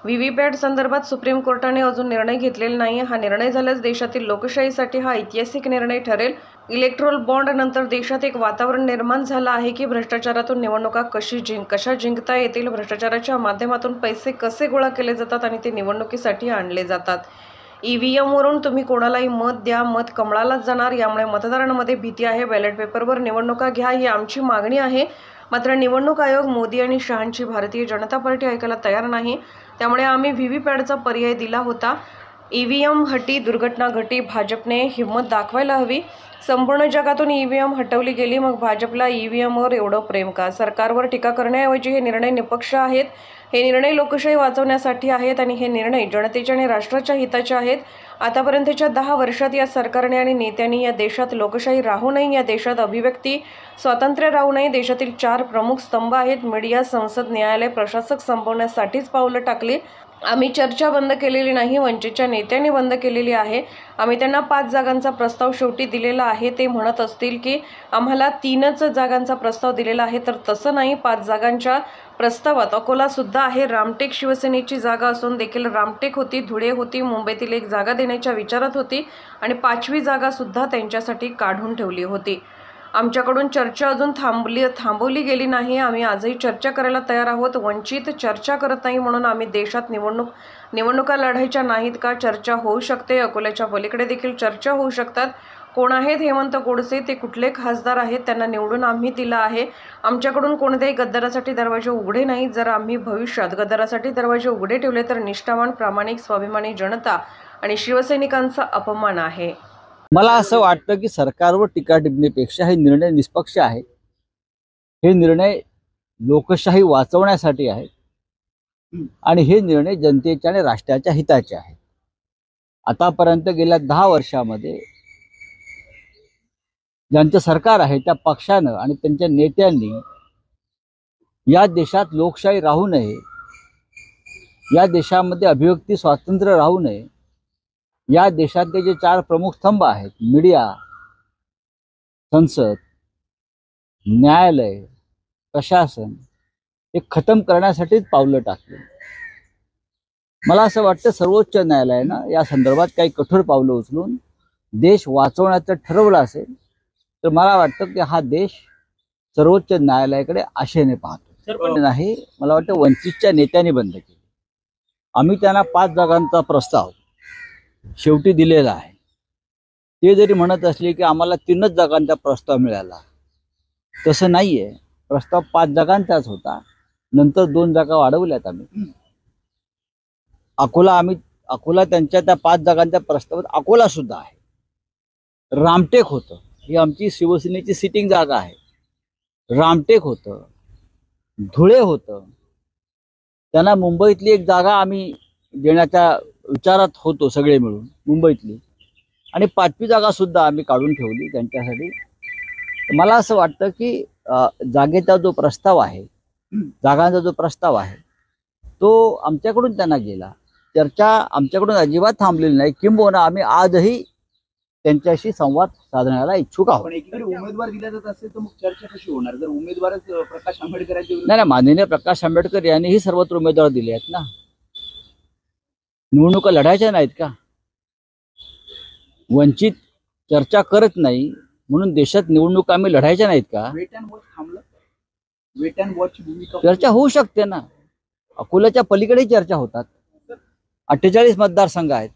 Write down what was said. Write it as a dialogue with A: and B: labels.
A: VVPAT संदर्भात supreme कोर्टाने अजून निर्णय घेतलेला नाही। हा निर्णय झाल्यास देशातील लोकशाहीसाठी हा ऐतिहासिक निर्णय ठरेल। इलेक्ट्रोल बॉन्ड नंतर देशात एक वातावरण निर्माण झालं आहे की भ्रष्टाचारातून निवडणुका कशा जिंकता येतील, भ्रष्टाचाराच्या माध्यमातून पैसे कसे गोळा केले जातात आणि ते निवडणुकीसाठी आणले जातात। ईव्हीएम वरून तुम्ही कोणालाही मत द्या, मत कमळालाच जाणार। यामुळे मतदारांमध्ये भीती आहे। बॅलेट पेपरवर निवडणुका घ्या ही आमची मागणी आहे। मात्र निवडणूक आयोग मोदी आणि शहांची भारतीय जनता पार्टी ऐकायला तयार नाही। त्यामुळे आम्ही व्हीव्हीपॅटचा पर्याय दिला होता। ईव्हीएम हटी, दुर्घटना घटी। भाजपने हिंमत दाखवायला हवी। संपूर्ण जगातून ईव्हीएम हटवली गेली, मग भाजपला ईव्हीएमवर एवढं प्रेम का? सरकारवर टीका करण्याऐवजी हे निर्णय निष्पक्ष आहेत। हे निर्णय लोकशाही वाचवण्यासाठी आहेत आणि हे निर्णय जनतेच्या आणि राष्ट्राच्या हिताचे आहेत। आतापर्यंतच्या 10 वर्षात या सरकारने आणि नेत्यांनी या देशात लोकशाही राहू नये, या देशात अभिव्यक्ती स्वातंत्र्य राहू नये। देशातील 4 प्रमुख स्तंभ आहेत: मीडिया, संसद, न्यायालय, प्रशासक संपवण्यासाठीच पावलं टाकली। आम्ही चर्चा बंद केलेली नाही, वंचितच्या नेत्यांनी बंद केलेली आहे। आम्ही त्यांना 5 जागांचा प्रस्ताव शेवटी दिलेला आहे। ते म्हणत असतील की आम्हाला 3च जागांचा प्रस्ताव दिलेला आहे, तर तसं नाही। 5 जागांच्या प्रस्तावात अकोला सुद्धा आहे। रामटेक शिवसेनेची जागा असून देखील रामटेक होती, धुळे होती, मुंबईतील एक जागा देण्याच्या विचारात होती आणि 5वी जागा सुद्धा त्यांच्यासाठी काढून ठेवली होती। आमच्याकडून चर्चा अजून थांबवली गेली नाही। आम्ही आजही चर्चा करायला तयार आहोत। वंचित चर्चा करत नाही म्हणून आम्ही देशात निवडणुका लढायच्या नाहीत का? चर्चा होऊ शकते। अकोल्याच्या पलीकडे देखील चर्चा होऊ शकतात। कोण आहेत हेमंत गोडसे? ते कुठले खासदार आहेत? त्यांना निवडून आम्ही दिलं आहे। आमच्याकडून कोणत्याही गद्दारासाठी दरवाजे उघडे नाहीत। जर आम्ही भविष्यात गद्दारासाठी दरवाजे उघडे ठेवले तर निष्ठावान, प्रामाणिक, स्वाभिमानी जनता आणि शिवसैनिकांचा अपमान आहे।
B: मला असं वाटतं की सरकारवर टीका टिप्पणीपेक्षा हे निर्णय निष्पक्ष आहे। हे निर्णय लोकशाही वाचवण्यासाठी आहे आणि हे निर्णय जनतेच्या आणि राष्ट्राच्या हिताचे आहेत। आतापर्यंत गेल्या 10 वर्षामध्ये ज्यांचं सरकार आहे त्या पक्षानं आणि त्यांच्या नेत्यांनी या देशात लोकशाही राहू नये, या देशामध्ये अभिव्यक्ती स्वातंत्र्य राहू नये, या देशातले जे 4 प्रमुख स्तंभ आहेत मीडिया, संसद, न्यायालय, प्रशासन, हे खतम करण्यासाठीच पावलं टाकली। मला असं वाटतं सर्वोच्च न्यायालयानं या संदर्भात काही कठोर पावलं उचलून देश वाचवण्याचं ठरवलं असेल तर मला वाटतं की हा देश सर्वोच्च न्यायालयाकडे आशेने पाहतो। नाही, मला वाटतं वंचितच्या नेत्यांनी बंद केली। आम्ही त्यांना 5 जागांचा प्रस्ताव शेवटी दिलेला आहे। ते जरी म्हणत असले की आम्हाला 3च जागांचा प्रस्ताव मिळाला, तसं नाहीये। प्रस्ताव 5 जागांचाच होता, नंतर 2 जागा वाढवल्यात आम्ही। अकोला त्यांच्या त्या 5 जागांच्या प्रस्तावात अकोला सुद्धा आहे। रामटेक होतं, ही आमची शिवसेनेची सिटिंग जागा आहे। रामटेक होतं, धुळे होतं, त्यांना मुंबईतली एक जागा आम्ही देण्याच्या विचारात होतो सगळे मिळून मुंबईतली, आणि 5वी जागा सुद्धा आम्ही काढून ठेवली त्यांच्यासाठी। मला असं वाटतं की जागेचा जो प्रस्ताव आहे, जागांचा जो प्रस्ताव आहे तो आमच्याकडून त्यांना गेला। चर्चा आमच्याकडून अजिबात थांबलेली नाही, किंबहुना आम्ही आजही त्यांच्याशी संवाद साधण्याला इच्छुक आहोत।
C: उमेदवार दिला जात असेल तर मग चर्चा कशी होणार? जर उमेदवारच प्रकाश आंबेडकरांचे
B: नाही, माननीय प्रकाश आंबेडकर यांनीही सर्वत्र उमेदवार दिले आहेत ना। निवडणुका लढायच्या नाहीत का? वंचित चर्चा करत नाही म्हणून देशात निवडणुका आम्ही लढायच्या नाहीत का?
C: वेट अँड वॉच थांबलं, वेट अँड वॉच भूमिका
B: चर्चा होऊ शकते ना। अकोल्याच्या पलीकडेही चर्चा होतात। 48 मतदारसंघ आहेत,